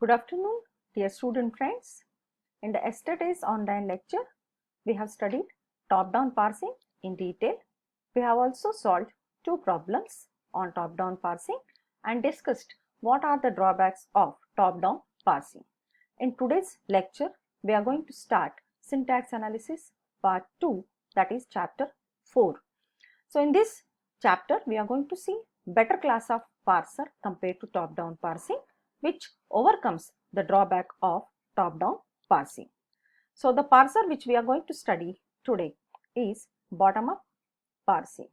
Good afternoon, dear student friends. In the yesterday's online lecture, we have studied top-down parsing in detail. We have also solved two problems on top-down parsing and discussed what are the drawbacks of top-down parsing. In today's lecture, we are going to start syntax analysis part 2, that is chapter 4. So in this chapter, we are going to see better class of parser compared to top-down parsing, which overcomes the drawback of top-down parsing. So the parser which we are going to study today is bottom-up parsing.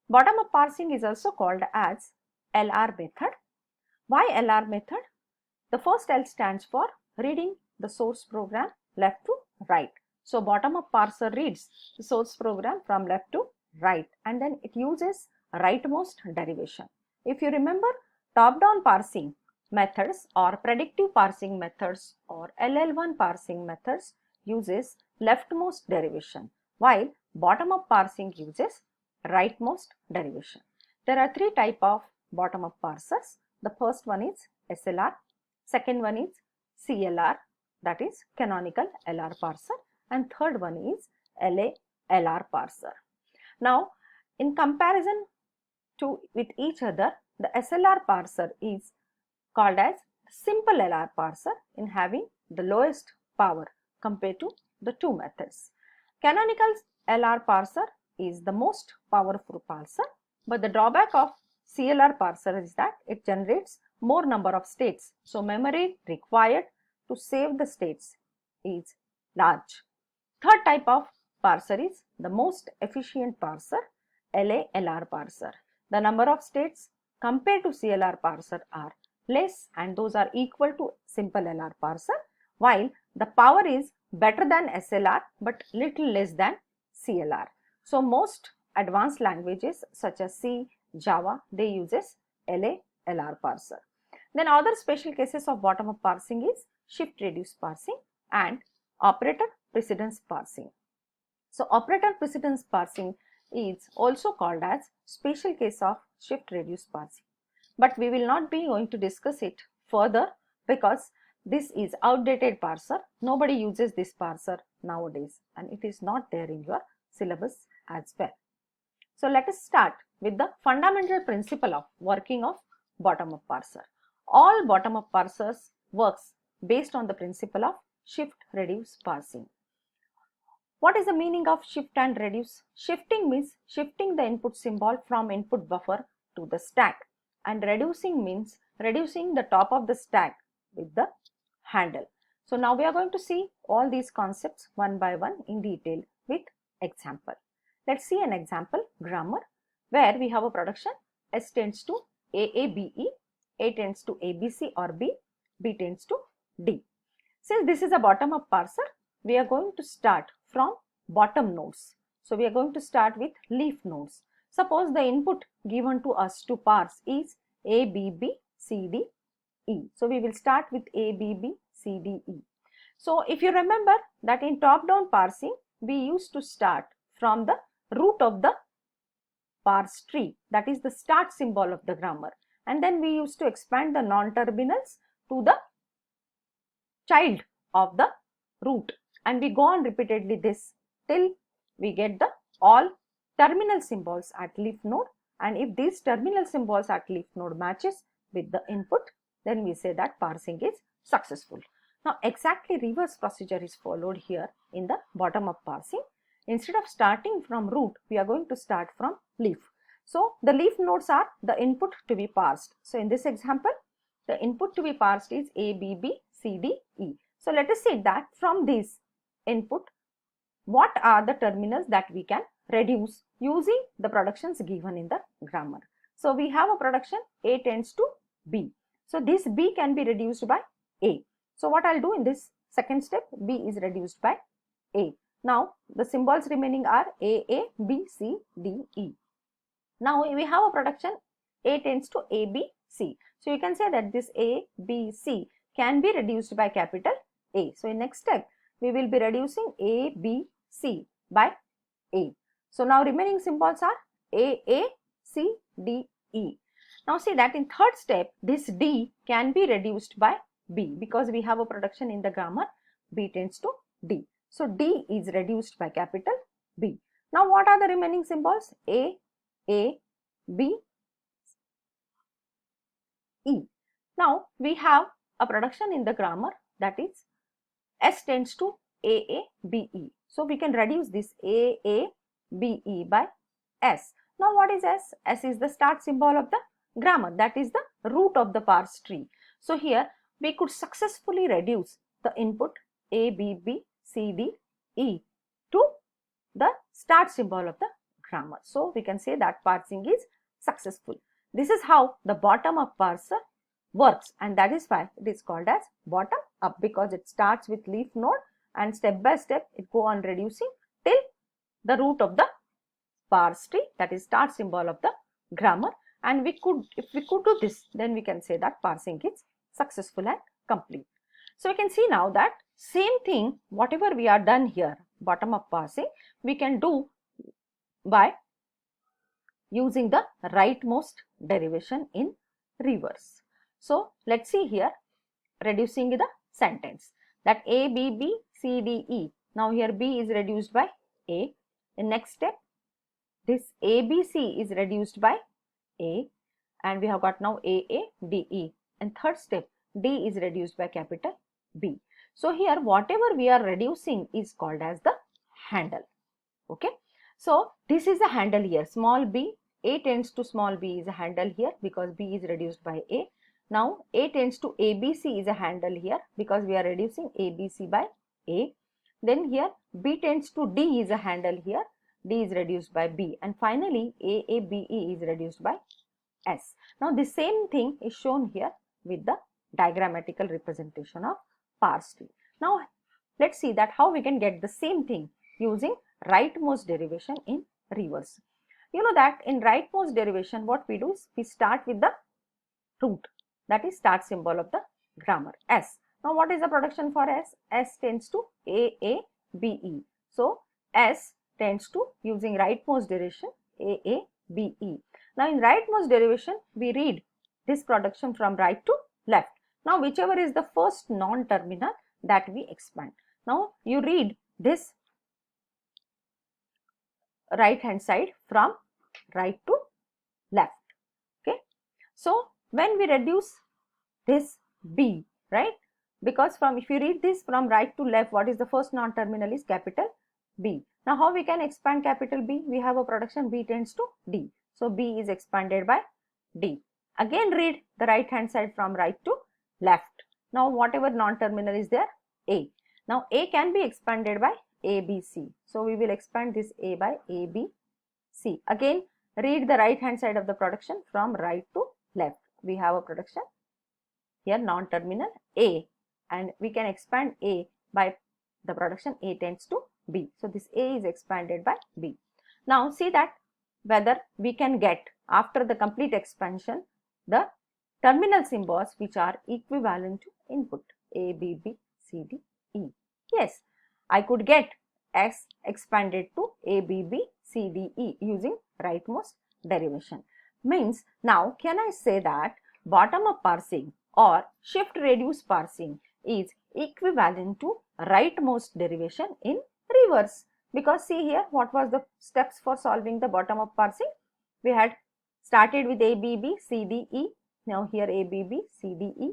Bottom-up parsing is also called as LR method. Why LR method? The first L stands for reading the source program left to right. So bottom-up parser reads the source program from left to right and then it uses rightmost derivation. If you remember, top-down parsing methods or predictive parsing methods or LL1 parsing methods uses leftmost derivation, while bottom-up parsing uses rightmost derivation. There are three types of bottom-up parsers. The first one is SLR, second one is CLR, that is canonical LR parser, and third one is LA-LR parser. Now, in comparison with each other, the SLR parser is called as simple LR parser in having the lowest power compared to the two methods. Canonical LR parser is the most powerful parser, but the drawback of CLR parser is that it generates more number of states. So memory required to save the states is large. Third type of parser is the most efficient parser, LA-LR parser. The number of states compared to CLR parser are less and those are equal to simple LR parser, while the power is better than SLR but little less than CLR. So most advanced languages such as C, Java, they uses LA-LR parser. Then other special cases of bottom-up parsing is shift reduce parsing and operator precedence parsing. So operator precedence parsing is also called as special case of shift reduce parsing. But we will not be going to discuss it further because this is outdated parser. Nobody uses this parser nowadays and it is not there in your syllabus as well. So let us start with the fundamental principle of working of bottom-up parser. All bottom-up parsers works based on the principle of shift reduce parsing. What is the meaning of shift and reduce? Shifting means shifting the input symbol from input buffer to the stack, and reducing means reducing the top of the stack with the handle. So now we are going to see all these concepts one by one in detail with example. Let's see an example grammar where we have a production S tends to AABE, A tends to ABC or B, B tends to D. Since this is a bottom-up parser, we are going to start from bottom nodes. So we are going to start with leaf nodes. Suppose the input given to us to parse is A, B, B, C, D, E. So we will start with A, B, B, C, D, E. So if you remember that in top-down parsing, we used to start from the root of the parse tree, that is the start symbol of the grammar, and then we used to expand the non-terminals to the child of the root, and we go on repeatedly this till we get the all terminal symbols at leaf node, and if these terminal symbols at leaf node matches with the input, then we say that parsing is successful. Now exactly reverse procedure is followed here in the bottom-up parsing. Instead of starting from root, we are going to start from leaf. So the leaf nodes are the input to be parsed. So in this example, the input to be parsed is A, B, B, C, D, E. So let us see that from this input, what are the terminals that we can reduce using the productions given in the grammar. So we have a production A tends to B. So this B can be reduced by A. So what I'll do in this second step, B is reduced by A. Now the symbols remaining are A, B, C, D, E. Now we have a production A tends to A, B, C. So you can say that this A, B, C can be reduced by capital A. So in next step, we will be reducing A, B, C by A. So now remaining symbols are A, C, D, E. Now see that in third step, this D can be reduced by B, because we have a production in the grammar B tends to D. So D is reduced by capital B. Now what are the remaining symbols? A, B, E. Now we have a production in the grammar, that is S tends to AABE. So we can reduce this AABE by S. Now what is S? S is the start symbol of the grammar, that is the root of the parse tree. So here we could successfully reduce the input A, B, B, C, D, E to the start symbol of the grammar. So we can say that parsing is successful. This is how the bottom up parser works, and that is why it is called as bottom up, because it starts with leaf node and step by step it go on reducing till the root of the parse tree, that is start symbol of the grammar. And if we could do this, then we can say that parsing is successful and complete. So we can see now that same thing, whatever we are done here, bottom up parsing, we can do by using the rightmost derivation in reverse. So let's see here, reducing the sentence, that A, B, B, C, D, E. Now here B is reduced by A. In next step, this A, B, C is reduced by A, and we have got now A, D, E. And third step, D is reduced by capital B. So here whatever we are reducing is called as the handle. Okay. So this is a handle here, small b, A tends to small b is a handle here because B is reduced by A. Now A tends to ABC is a handle here because we are reducing ABC by A. Then here B tends to D is a handle here, D is reduced by B, and finally AABE is reduced by S. Now the same thing is shown here with the diagrammatical representation of parse tree. Now let's see that how we can get the same thing using rightmost derivation in reverse. You know that in rightmost derivation what we do is we start with the root, that is start symbol of the grammar S. Now what is the production for S? S tends to AABE. So S tends to, using rightmost derivation, AABE. Now in rightmost derivation we read this production from right to left. Now whichever is the first non-terminal, that we expand. Now you read this right hand side from right to left. Okay. So when we reduce this B, right, because from, if you read this from right to left, what is the first non-terminal is capital B. Now how we can expand capital B? We have a production B tends to D. So B is expanded by D. Again read the right hand side from right to left. Now whatever non-terminal is there, A. Now A can be expanded by ABC. So we will expand this A by ABC. Again read the right hand side of the production from right to left. We have a production here non-terminal A, and we can expand A by the production A tends to B. So this A is expanded by B. Now see that whether we can get after the complete expansion the terminal symbols which are equivalent to input A, B, B, C, D, E. Yes, I could get S expanded to A, B, B, C, D, E using rightmost derivation. Means now can I say that bottom up parsing or shift reduce parsing is equivalent to rightmost derivation in reverse? Because see here, what was the steps for solving the bottom up parsing? We had started with A, B, B, C, D, E. Now here A, B, B, C, D, E.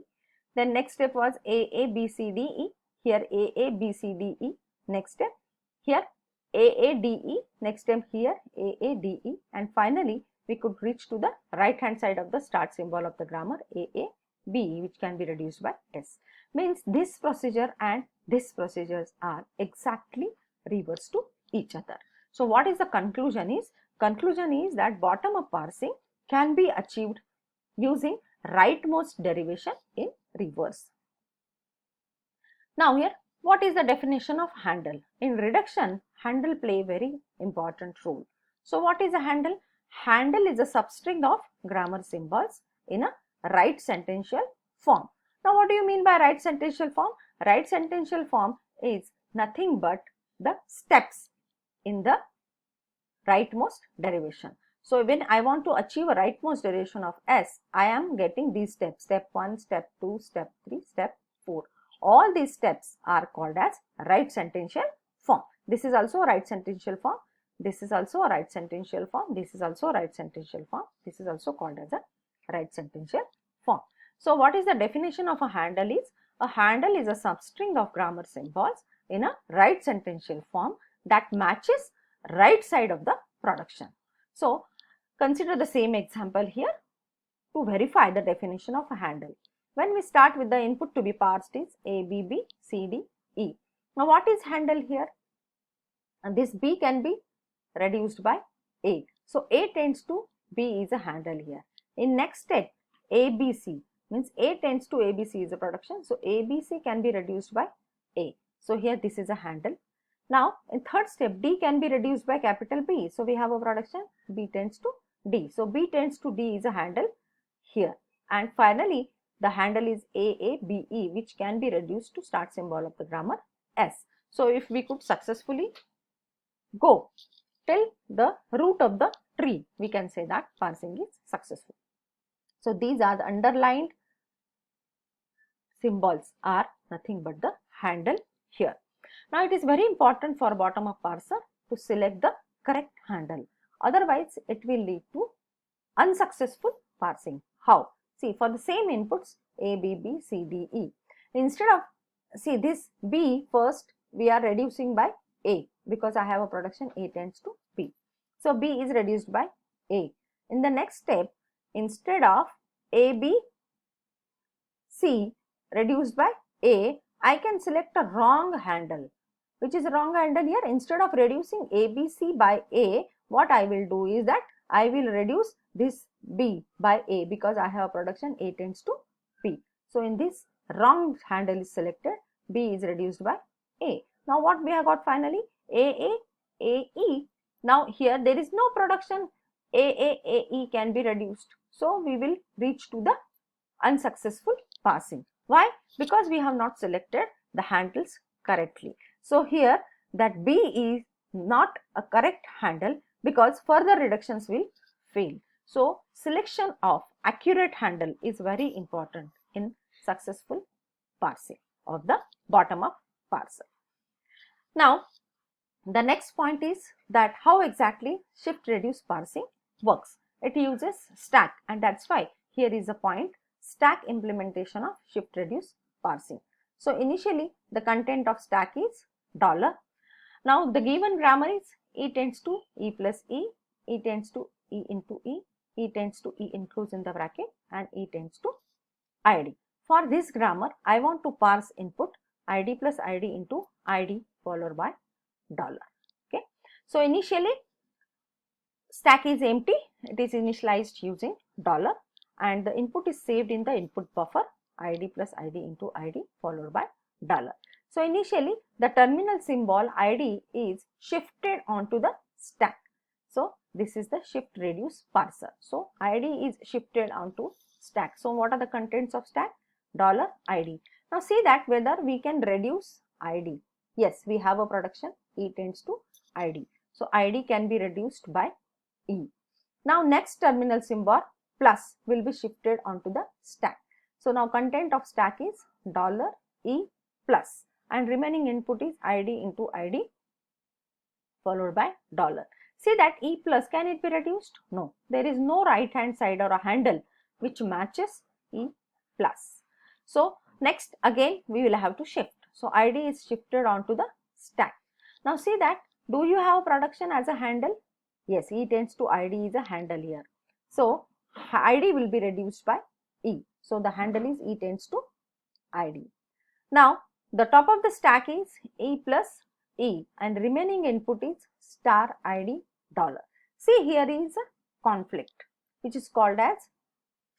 Then next step was A, B, C, D, E. Here A, B, C, D, E. Next step here A, D, E. Next step here A, D, E. And finally we could reach to the right hand side of the start symbol of the grammar A, B, which can be reduced by S. Means this procedure and this procedures are exactly reverse to each other. So what is the conclusion is? Conclusion is that bottom up parsing can be achieved using rightmost derivation in reverse. Now here, what is the definition of handle? In reduction, handle play a very important role. So what is a handle? Handle is a substring of grammar symbols in a right sentential form. Now what do you mean by right sentential form? Right sentential form is nothing but the steps in the rightmost derivation. So when I want to achieve a rightmost derivation of S, I am getting these steps, step 1, step 2, step 3, step 4. All these steps are called as right sentential form. This is also a right sentential form. This is also a right sentential form. This is also a right sentential form. This is also called as a right sentential form. So what is the definition of a handle is? A handle is a substring of grammar symbols in a right sentential form that matches right side of the production. So consider the same example here to verify the definition of a handle. When we start with the input to be parsed is A, B, B, C, D, E. Now what is handle here? And this B can be reduced by A. So A tends to B is a handle here. In next step, ABC means A tends to ABC is a production. So ABC can be reduced by A. So here this is a handle. Now in third step, D can be reduced by capital B. So we have a production B tends to D. So B tends to D is a handle here. And finally, the handle is AABE, which can be reduced to start symbol of the grammar S. So if we could successfully go till the root of the tree, we can say that parsing is successful. So these are the underlined symbols are nothing but the handle here. Now it is very important for bottom-up parser to select the correct handle. Otherwise, it will lead to unsuccessful parsing. How? See, for the same inputs A, B, B, C, D, E. Instead of, see this B first we are reducing by A because I have a production A tends to B. So B is reduced by A. In the next step, instead of A, B, C reduced by A, I can select a wrong handle. Which is a wrong handle here? Instead of reducing A, B, C by A, what I will do is that I will reduce this B by A because I have a production A tends to B. So in this wrong handle is selected, B is reduced by A. Now what we have got finally? AE. Now here there is no production AE can be reduced. So we will reach to the unsuccessful parsing. Why? Because we have not selected the handles correctly. So here that B is not a correct handle because further reductions will fail. So selection of accurate handle is very important in successful parsing of the bottom-up parser. Now the next point is that how exactly shift reduce parsing works. It uses stack, and that's why here is a point, stack implementation of shift reduce parsing. So initially the content of stack is $. Now the given grammar is E tends to E plus E, E tends to E into E, E tends to E includes in the bracket, and E tends to ID. For this grammar, I want to parse input ID plus ID into ID followed by $. Okay. So initially stack is empty, it is initialized using $, and the input is saved in the input buffer ID plus ID into ID followed by $. So initially the terminal symbol ID is shifted onto the stack. So this is the shift reduce parser. So ID is shifted onto stack. So what are the contents of stack? $ID. Now see that whether we can reduce ID. Yes, we have a production E tends to ID. So ID can be reduced by E. Now next terminal symbol plus will be shifted onto the stack. So now content of stack is $E plus, and remaining input is ID into ID followed by $. See that E plus, can it be reduced? No, there is no right hand side or a handle which matches E plus. So next again we will have to shift. So ID is shifted onto the stack. Now see that, do you have production as a handle? Yes, E tends to ID is a handle here. So ID will be reduced by E. So the handle is E tends to ID. Now the top of the stack is E plus E, and remaining input is star ID $. See, here is a conflict which is called as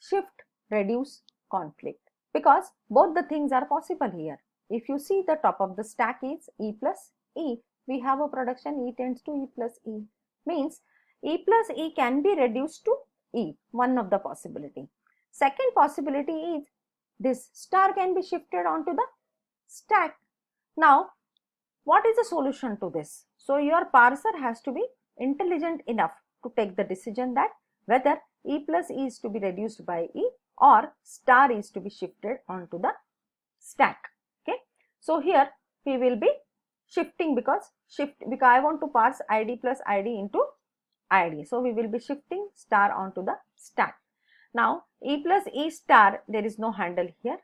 shift reduce conflict, because both the things are possible here. If you see the top of the stack is E plus E, we have a production E tends to E plus E, means E plus E can be reduced to E, one of the possibility. Second possibility is this star can be shifted onto the stack. Now what is the solution to this? So your parser has to be intelligent enough to take the decision that whether E plus E is to be reduced by E or star is to be shifted onto the stack. Okay. So here we will be shifting because I want to parse id plus id into id. So we will be shifting star onto the stack. Now e plus e star, there is no handle here.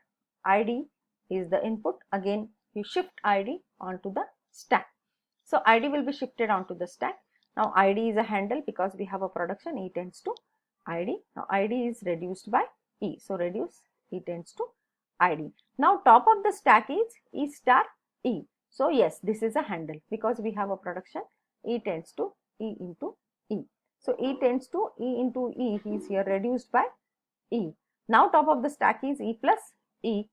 id is the input. Again you shift id onto the stack. So id will be shifted onto the stack. Now id is a handle because we have a production, e tends to id. Now id is reduced by e. So reduce e tends to id. Now top of the stack is e star e. So yes, this is a handle because we have a production, e tends to e into e. So e tends to e into e is here reduced by e. Now top of the stack is e plus e.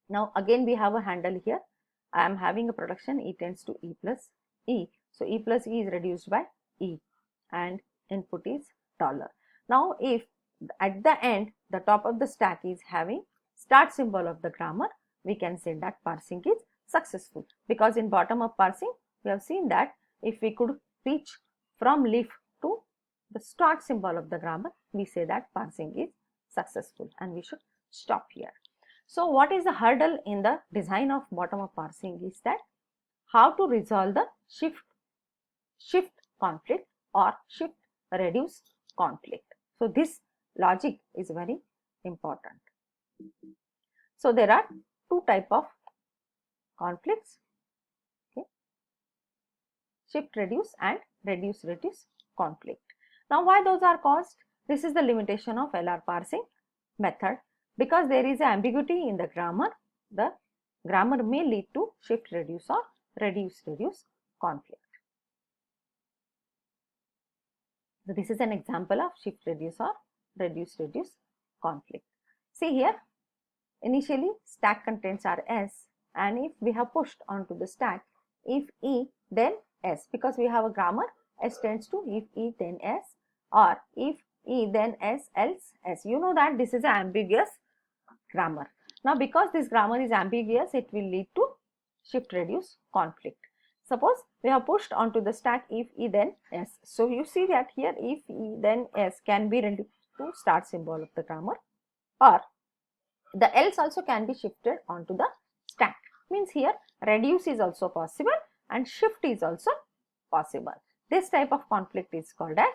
Now again we have a handle here. I am having a production, e tends to e plus e. So e plus e is reduced by e and input is dollar. Now if at the end the top of the stack is having start symbol of the grammar, we can say that parsing is successful, because in bottom of parsing we have seen that if we could reach from leaf to the start symbol of the grammar, we say that parsing is successful and we should stop here. So what is the hurdle in the design of bottom up parsing is that how to resolve the shift conflict or shift reduce conflict. So this logic is very important. So there are two type of conflicts, okay, shift reduce and reduce conflict. Now why those are caused? This is the limitation of LR parsing method. Because there is ambiguity in the grammar may lead to shift reduce or reduce conflict. So this is an example of shift reduce or reduce conflict. See here, initially stack contents are S, and if we have pushed onto the stack, if E then S, because we have a grammar, S tends to if E then S, or if E then S else S. You know that this is an ambiguous grammar. Now because this grammar is ambiguous, it will lead to shift reduce conflict. Suppose we have pushed onto the stack if E then S. So you see that here if E then S can be reduced to start symbol of the grammar, or the else also can be shifted onto the stack. Means here reduce is also possible and shift is also possible. This type of conflict is called as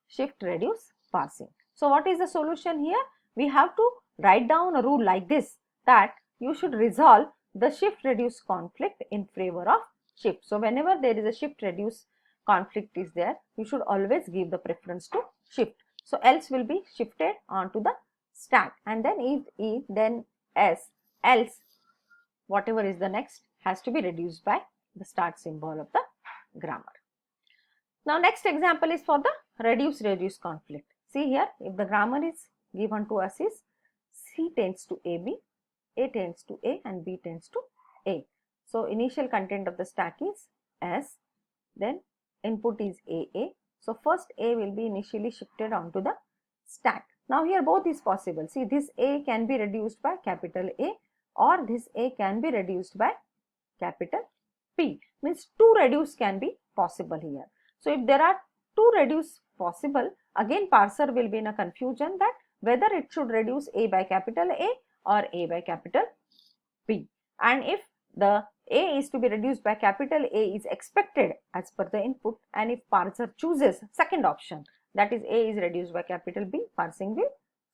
shift reduce parsing. So what is the solution here? We have to write down a rule like this, that you should resolve the shift reduce conflict in favor of shift. So whenever there is a shift reduce conflict is there, you should always give the preference to shift. So else will be shifted onto the stack, and then if E then S, else whatever is the next has to be reduced by the start symbol of the grammar. Now next example is for the reduce conflict. See here, if the grammar is given to us is C tends to AB, A tends to A and B tends to A. So initial content of the stack is S, then input is AA. So first A will be initially shifted onto the stack. Now here both is possible. See, this A can be reduced by capital A, or this A can be reduced by capital P. Means two reduce can be possible here. So if there are two reduce possible, again parser will be in a confusion that whether it should reduce A by capital A or A by capital P. And if the A is to be reduced by capital A is expected as per the input, and if parser chooses second option, that is A is reduced by capital B, parsing will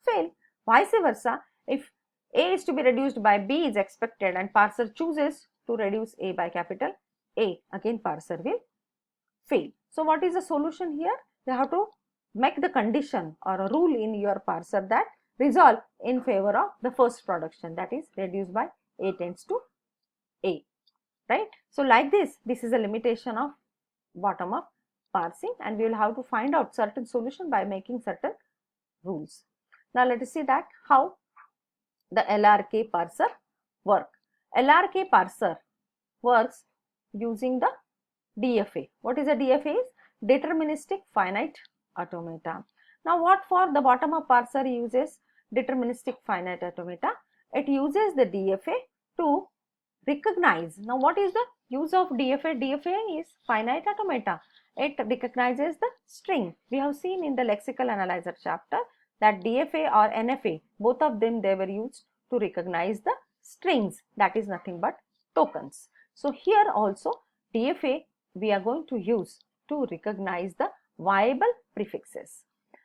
fail. Vice versa, if A is to be reduced by B is expected and parser chooses to reduce A by capital A, again parser will fail. So what is the solution here? You have to make the condition or a rule in your parser that resolve in favor of the first production, that is reduced by A tends to A, right? So like this is a limitation of bottom up parsing, and we will have to find out certain solution by making certain rules. Now let us see that how the LRK parser work. LRK parser works using the DFA. What is a DFA? Is deterministic finite automata. Now what for the bottom up parser uses deterministic finite automata? It uses the DFA to recognize. Now what is the use of DFA? DFA is finite automata. It recognizes the string. We have seen in the lexical analyzer chapter that DFA or NFA, both of them they were used to recognize the strings, that is nothing but tokens. So here also DFA we are going to use to recognize the viable prefixes.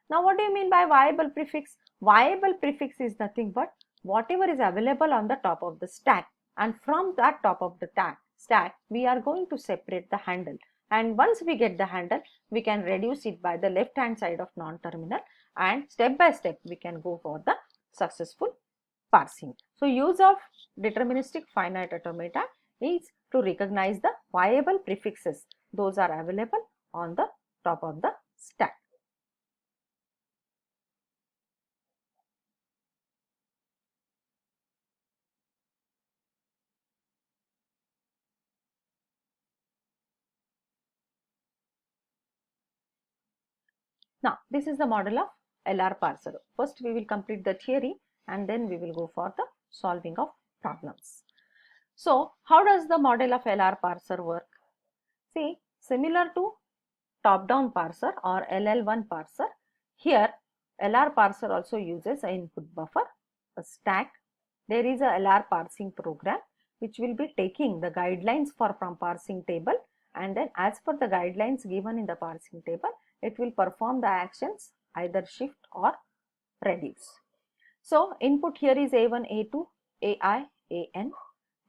Now what do you mean by viable prefix? Viable prefix is nothing but whatever is available on the top of the stack, and from that top of the stack we are going to separate the handle, and once we get the handle we can reduce it by the left hand side of non-terminal, and step by step we can go for the successful parsing. So use of deterministic finite automata is to recognize the viable prefixes, those are available on the top of the stack. Now this is the model of LR parser. First we will complete the theory and then we will go for the solving of problems. So how does the model of LR parser work? See, similar to top down parser or LL1 parser, here LR parser also uses an input buffer, a stack. There is a LR parsing program which will be taking the guidelines from parsing table, and then as per the guidelines given in the parsing table it will perform the actions either shift or reduce. So input here is A1, A2, AI, AN.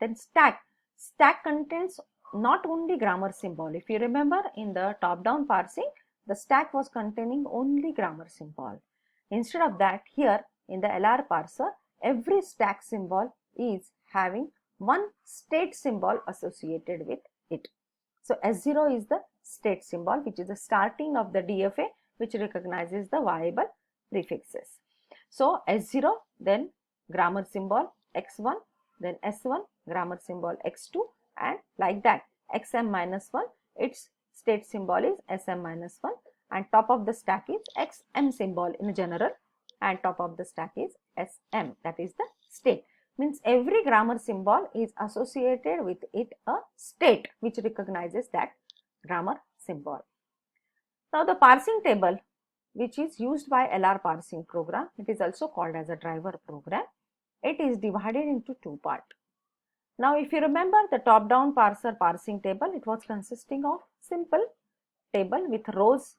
Then stack. Stack contains not only grammar symbol. If you remember in the top down parsing, the stack was containing only grammar symbol. Instead of that, here in the LR parser, every stack symbol is having one state symbol associated with it. So S0 is the state symbol, which is the starting of the DFA, which recognizes the viable prefixes. So S0, then grammar symbol X1, then S1, grammar symbol X2, and like that XM minus 1, its state symbol is SM minus 1, and top of the stack is XM symbol in general, and top of the stack is SM, that is the state. Means every grammar symbol is associated with it a state which recognizes that grammar symbol. Now the parsing table, which is used by LR parsing program, it is also called as a driver program. It is divided into two parts. Now if you remember the top down parser parsing table, it was consisting of simple table with rows,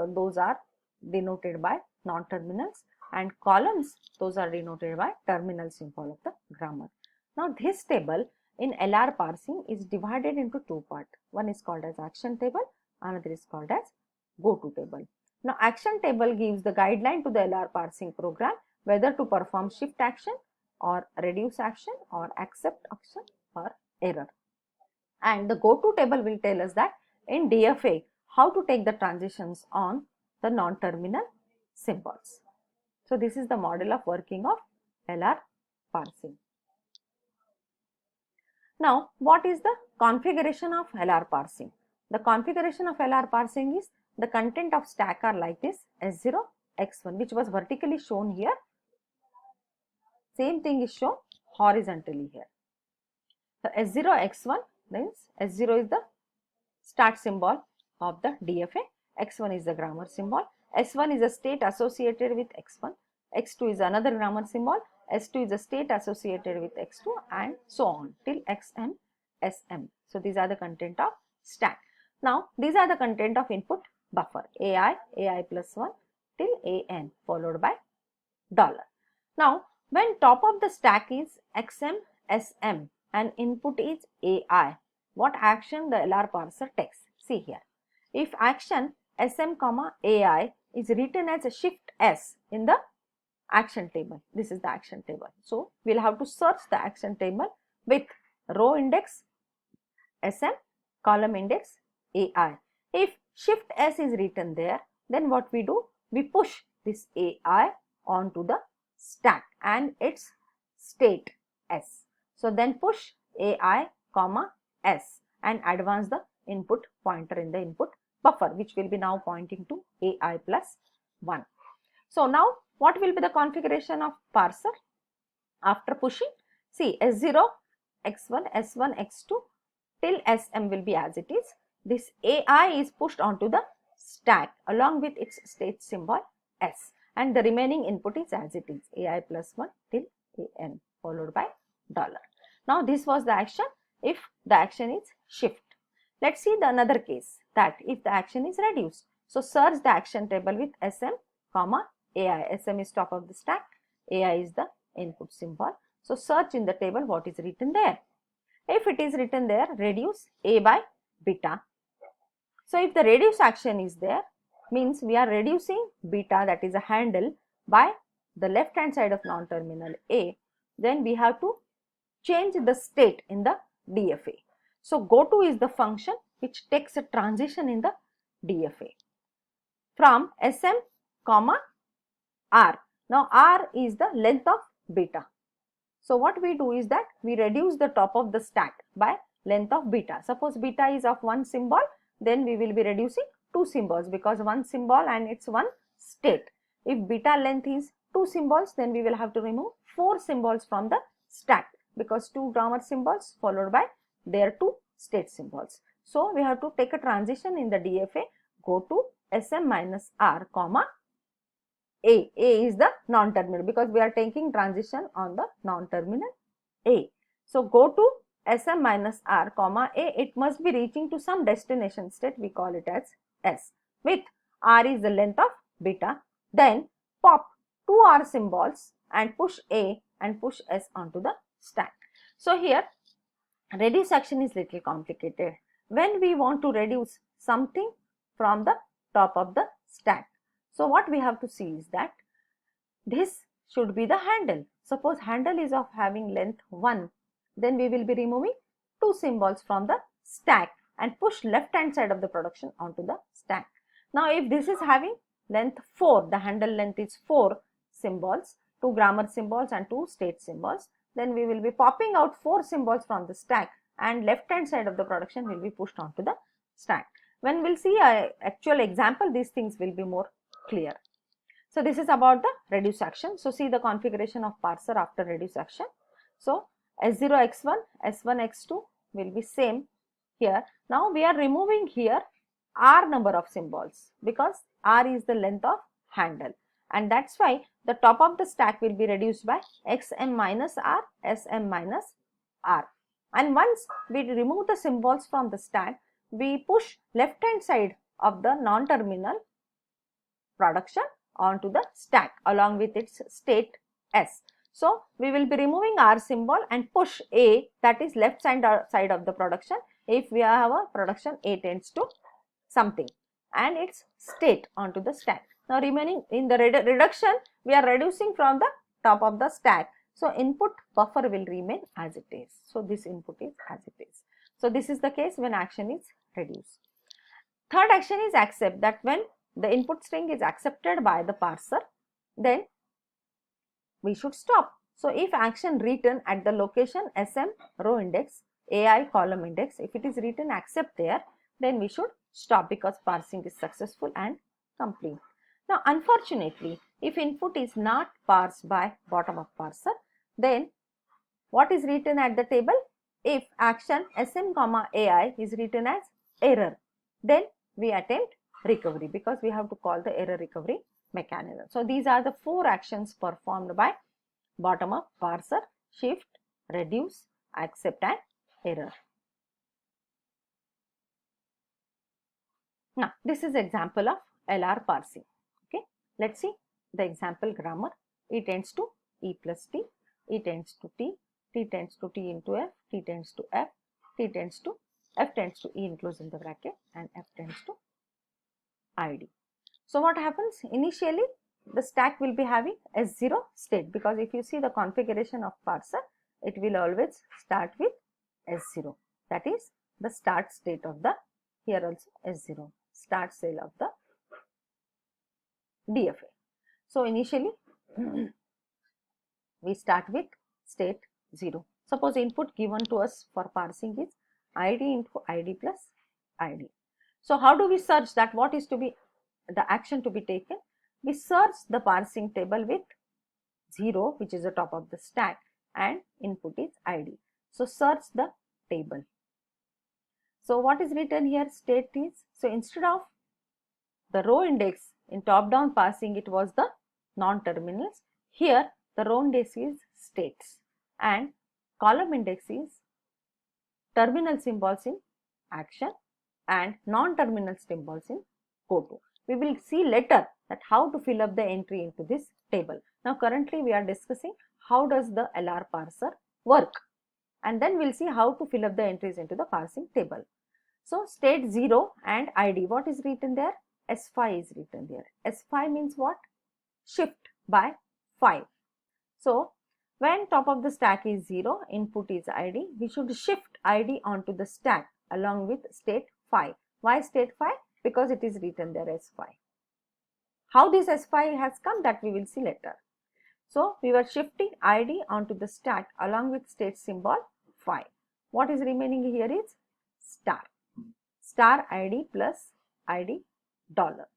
those are denoted by non-terminals, and columns, those are denoted by terminal symbol of the grammar. Now this table in LR parsing is divided into two parts. One is called as action table, another is called as go to table. Now action table gives the guideline to the LR parsing program whether to perform shift action or reduce action or accept action or error. And the go to table will tell us that in DFA how to take the transitions on the non-terminal symbols. So this is the model of working of LR parsing. Now what is the configuration of LR parsing? The configuration of LR parsing is the content of stack are like this: S0, X1, which was vertically shown here. Same thing is shown horizontally here. So S0, X1 means S0 is the start symbol of the DFA, X1 is the grammar symbol, S1 is a state associated with X1, X2 is another grammar symbol, S2 is a state associated with X2, and so on till XM, SM. So these are the content of stack. Now these are the content of input buffer: AI, AI plus 1 till AN followed by $. Now when top of the stack is XM, SM and input is AI, what action the LR parser takes? See here, if action SM comma AI is written as a shift S in the action table, this is the action table. So we'll have to search the action table with row index SM, column index AI. If shift S is written there, then what we do? We push this AI onto the stack and its state S. So then push AI comma S and advance the input pointer in the input buffer, which will be now pointing to AI plus 1. So now what will be the configuration of parser after pushing? See, S0, X1, S1, X2 till SM will be as it is. This AI is pushed onto the stack along with its state symbol S, and the remaining input is as it is, AI plus 1 till AN followed by dollar. Now this was the action if the action is shift. Let's see the another case that if the action is reduced. So search the action table with SM, comma AI. SM is top of the stack, AI is the input symbol. So search in the table what is written there. If it is written there, reduce A by beta. So if the reduce action is there, means we are reducing beta, that is a handle, by the left hand side of non-terminal A, then we have to change the state in the DFA. So goto is the function which takes a transition in the DFA from SM, comma R. Now R is the length of beta. So what we do is that we reduce the top of the stack by length of beta. Suppose beta is of one symbol, then we will be reducing two symbols because one symbol and its one state. If beta length is two symbols, then we will have to remove four symbols from the stack because two grammar symbols followed by their two state symbols. So we have to take a transition in the DFA, go to SM minus R, comma A. A is the non-terminal because we are taking transition on the non-terminal A. So go to SM minus R, comma A. It must be reaching to some destination state. We call it as S. With R is the length of beta. Then pop two R symbols and push A and push S onto the stack. So here reduce action is little complicated. When we want to reduce something from the top of the stack. So what we have to see is that this should be the handle. Suppose handle is of having length 1, then we will be removing two symbols from the stack and push left hand side of the production onto the stack. Now if this is having length 4, the handle length is 4 symbols, two grammar symbols and two state symbols, then we will be popping out 4 symbols from the stack and left hand side of the production will be pushed onto the stack. When we will see an actual example, these things will be more clear. So this is about the reduce action. So see the configuration of parser after reduce action. So S0 x1, S1 x2 will be same here. Now we are removing here R number of symbols because R is the length of handle, and that's why the top of the stack will be reduced by XM minus R, SM minus R. And once we remove the symbols from the stack, we push left hand side of the non-terminal production onto the stack along with its state S. So we will be removing R symbol and push A, that is left side of the production. If we have a production A tends to something and its state onto the stack. Now remaining in the reduction, we are reducing from the top of the stack. So input buffer will remain as it is. So this input is as it is. So this is the case when action is reduced. Third action is accept, that when the input string is accepted by the parser, then we should stop. So if action written at the location SM row index, AI column index, if it is written accept there, then we should stop because parsing is successful and complete. Now unfortunately, if input is not parsed by bottom up parser, then what is written at the table? If action SM comma AI is written as error, then we attempt recovery because we have to call the error recovery mechanism. So these are the 4 actions performed by bottom up parser: shift, reduce, accept and error. Now this is example of LR parsing. Okay, let's see the example grammar. E tends to E plus T, E tends to T, T tends to T into F, T tends to F, T tends to F tends to E enclosed in the bracket and F tends to ID. So what happens? Initially the stack will be having S0 state because if you see the configuration of parser, it will always start with S0, that is the start state of the, here also S0, start cell of the DFA. So initially we start with state 0. Suppose input given to us for parsing is ID into ID plus ID. So how do we search that? What is to be the action to be taken? We search the parsing table with 0, which is the top of the stack, and input is ID. So search the table. So what is written here? State is, so instead of the row index in top down parsing, it was the non-terminals. Here the row index is states. and column index is terminal symbols in action and non-terminal symbols in go-to. We will see later that how to fill up the entry into this table. Now currently we are discussing how does the LR parser work, and then we'll see how to fill up the entries into the parsing table. So state 0 and ID, what is written there? S5 is written there. S5 means what? Shift by 5. So when top of the stack is 0, input is ID, we should shift ID onto the stack along with state 5. Why state 5? Because it is written there S5. How this S5 has come, that we will see later. So we were shifting ID onto the stack along with state symbol 5. What is remaining here is star. Star ID plus ID dollar.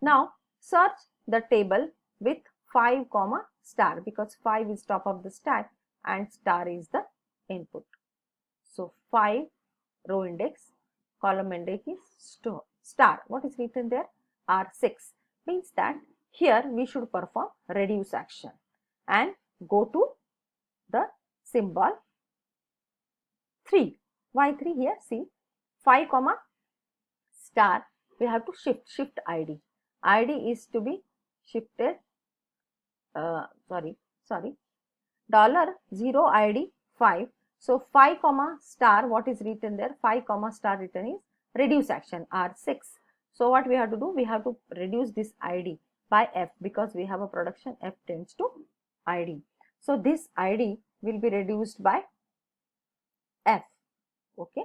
Now search the table with 5 comma star, because 5 is top of the stack and star is the input. So 5 row index, column index is star. What is written there? R6 means that here we should perform reduce action and go to the symbol 3. Why 3 here? See, 5 comma star, we have to shift ID. ID is to be shifted, dollar 0 ID 5. So 5 comma star, what is written there? 5 comma star written is reduce action R6. So what we have to do? We have to reduce this ID by F, because we have a production F tends to ID. So this ID will be reduced by F, okay,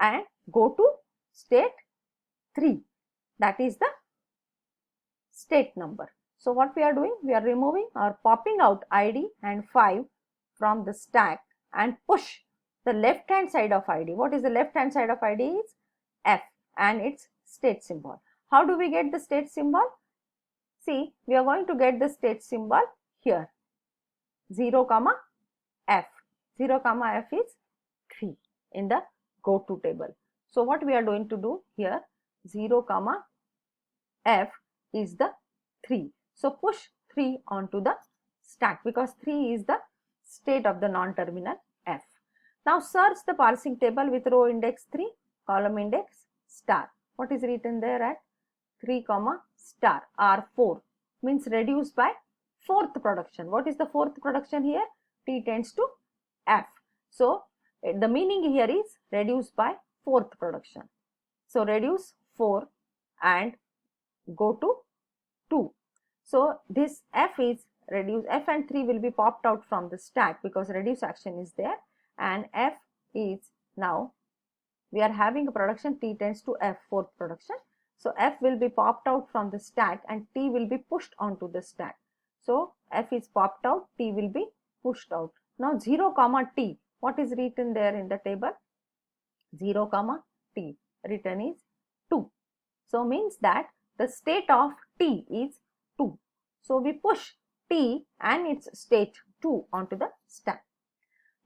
and go to state 3, that is the state number. So what we are doing? We are removing or popping out ID and 5 from the stack and push the left hand side of ID. What is the left hand side of ID? Is F and its state symbol. How do we get the state symbol? See, we are going to get the state symbol here, 0 comma F. 0 comma F is 3 in the go to table. So what we are going to do here, 0 comma F is the 3. So push 3 onto the stack, because 3 is the state of the non-terminal F. Now search the parsing table with row index 3, column index star. What is written there at 3 comma star? R4 means reduced by 4th production. What is the 4th production here? T tends to F. So the meaning here is reduced by 4th production. So reduce 4 and go to 2. So this F is reduced, F and 3 will be popped out from the stack because reduce action is there, and F is now we are having a production T tends to F, 4th production. So F will be popped out from the stack and T will be pushed onto the stack. So F is popped out, T will be pushed out. Now 0 comma T, what is written there in the table? 0 comma T written is 2. So means that the state of T is 2. So we push T and its state 2 onto the stack.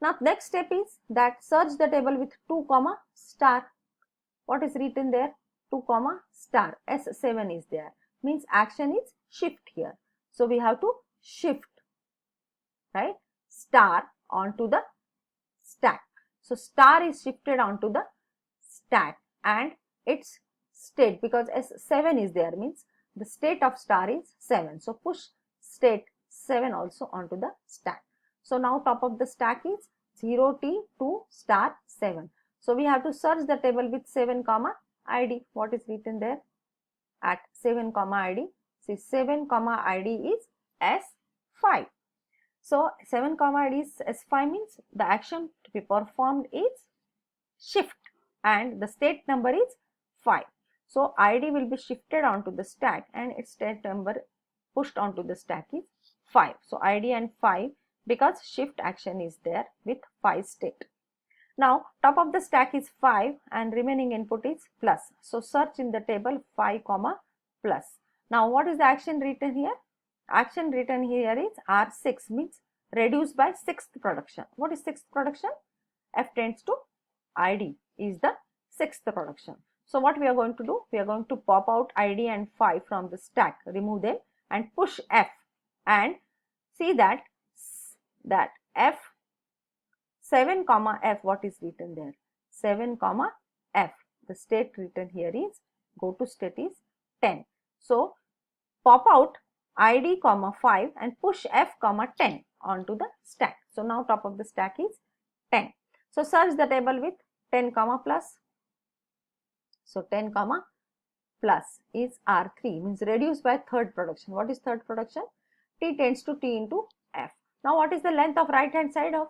Now next step is that search the table with 2 comma star. What is written there? 2 comma star. S7 is there. Means action is shift here. So we have to shift, right, star onto the stack. So star is shifted onto the stack and its state, because S7 is there, means the state of star is 7. So push state 7 also onto the stack. So now top of the stack is 0T to star 7. So we have to search the table with 7 comma ID. What is written there? At 7 comma ID. See, 7 comma ID is S5. So 7 comma ID is S5 means the action to be performed is shift and the state number is 5. So ID will be shifted onto the stack and its state number pushed onto the stack is 5. So ID and 5, because shift action is there with 5 state. Now top of the stack is 5 and remaining input is plus. So search in the table 5 comma plus. Now what is the action written here? Action written here is R6 means reduced by 6th production. What is 6th production? F tends to ID is the 6th production. So what we are going to do? We are going to pop out ID and 5 from the stack, remove them and push F and see that F 7 comma f, what is written there? 7 comma f. The state written here is, go to state is 10. So pop out id comma 5 and push f comma 10 onto the stack. So now top of the stack is 10. So search the table with 10 comma plus. So 10 comma plus is R3, means reduced by third production. What is third production? T tends to T into F. Now what is the length of right hand side of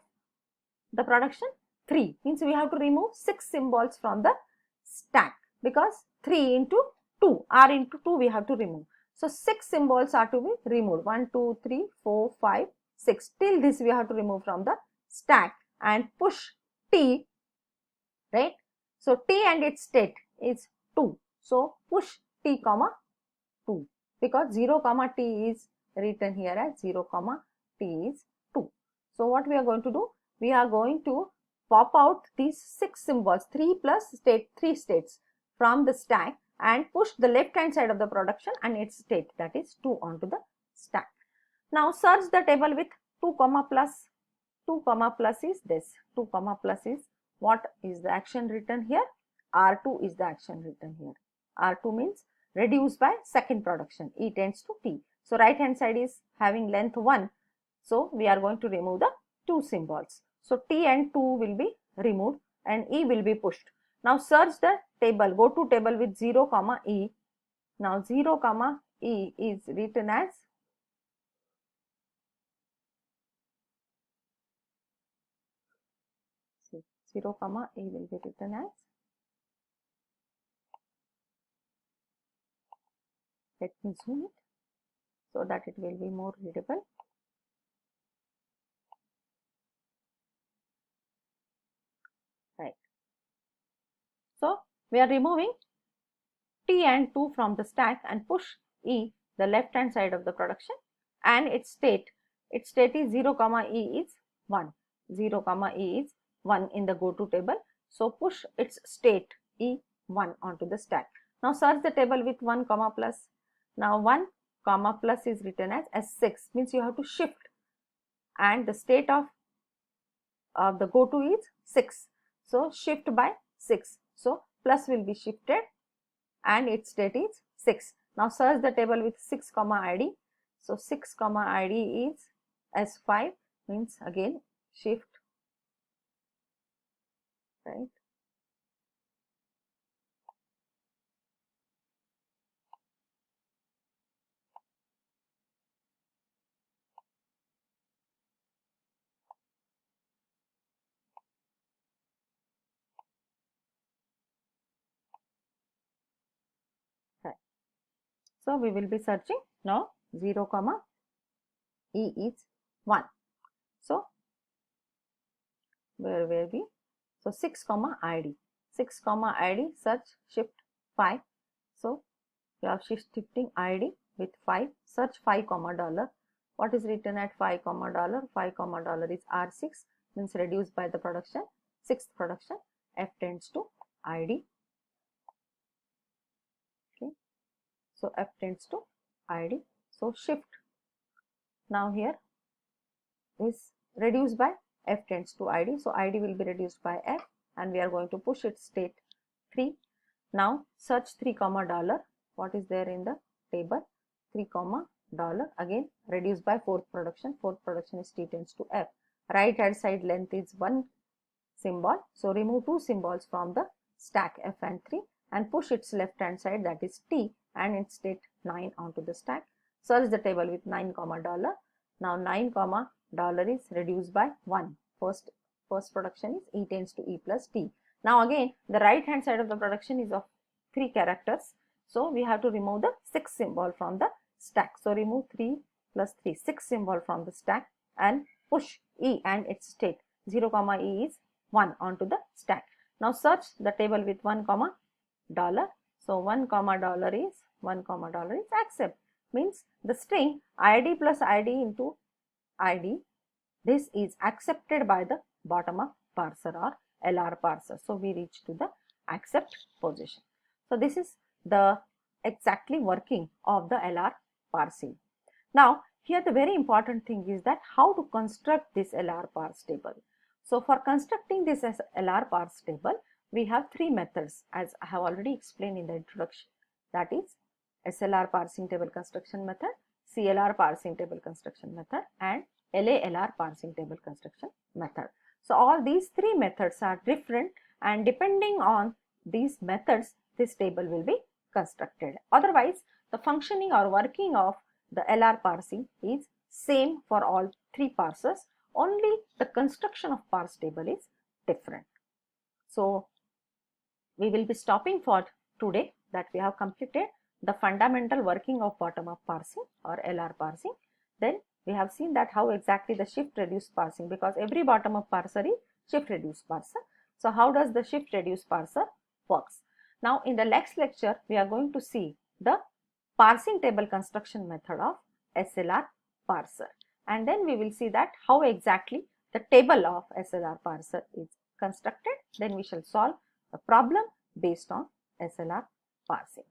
the production? 3, means we have to remove 6 symbols from the stack, because 3 into 2, R into 2 we have to remove. So 6 symbols are to be removed, 1, 2, 3, 4, 5, 6. Till this we have to remove from the stack and push T, right? So T and its state is 2. So push T comma 2, because 0 comma T is written here as 0 comma T is 2. So what we are going to do? We are going to pop out these 6 symbols, 3 plus state, 3 states from the stack, and push the left hand side of the production and its state, that is 2, onto the stack. Now search the table with 2 comma plus. 2 comma plus is this. 2 comma plus is, what is the action written here? R2 is the action written here. R2 means reduced by second production, E tends to T. So right hand side is having length 1. So we are going to remove the 2 symbols. So T and 2 will be removed and E will be pushed. Now search the table, go to table with 0 comma E. Now 0 comma E is written as 0 comma E will be written as, let me zoom it so that it will be more readable. Right. So we are removing T and 2 from the stack and push E, the left hand side of the production, and its state is 0 comma E is 1. 0 comma E is 1 in the go to table. So push its state E 1 onto the stack. Now search the table with 1 comma plus. Now 1 comma plus is written as S6, means you have to shift, and the state of the go to is 6. So shift by 6. So plus will be shifted and its state is 6. Now search the table with 6 comma id. So 6 comma id is S5, means again shift, right? Right. So we will be searching now 0 comma E is 1. So where were we? So 6 comma id. 6 comma id, search, shift 5. So we are shifting id with 5, search 5 comma dollar. What is written at 5 comma dollar? 5 comma dollar is R6, means reduced by the production, 6th production. F tends to id. Okay. So F tends to id. So shift now here is reduced by F tends to id. So id will be reduced by F, and we are going to push its state 3. Now search 3 comma dollar. What is there in the table? 3 comma dollar, again reduced by 4th production. 4th production is T tends to F. Right hand side length is 1 symbol. So remove 2 symbols from the stack F and 3 and push its left hand side, that is T, and its state 9 onto the stack. Search the table with 9 comma dollar. Now 9 comma dollar is reduced by 1. First production is E tends to E plus T. Now again the right hand side of the production is of 3 characters. So we have to remove the 6 symbol from the stack. So remove 3 plus 3, 6 symbol from the stack and push E and its state 0 comma E is 1 onto the stack. Now search the table with 1 comma dollar. So 1 comma dollar is accept, means the string id plus id into id, this is accepted by the bottom up parser or LR parser. So we reach to the accept position. So this is the exactly working of the LR parsing. Now here the very important thing is that how to construct this LR parse table. So for constructing this SLR parse table, we have three methods as I have already explained in the introduction. That is SLR parsing table construction method, CLR parsing table construction method, and LALR parsing table construction method. So all these three methods are different, and depending on these methods, this table will be constructed. Otherwise, the functioning or working of the LR parsing is same for all three parsers, only the construction of parse table is different. So we will be stopping for today, that we have completed the fundamental working of bottom-up parsing or LR parsing. Then we have seen that how exactly the shift reduced parsing, because every bottom-up parser is shift reduced parser. So how does the shift reduced parser works? Now in the next lecture, we are going to see the parsing table construction method of SLR parser, and then we will see that how exactly the table of SLR parser is constructed. Then we shall solve the problem based on SLR parsing.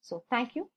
So thank you.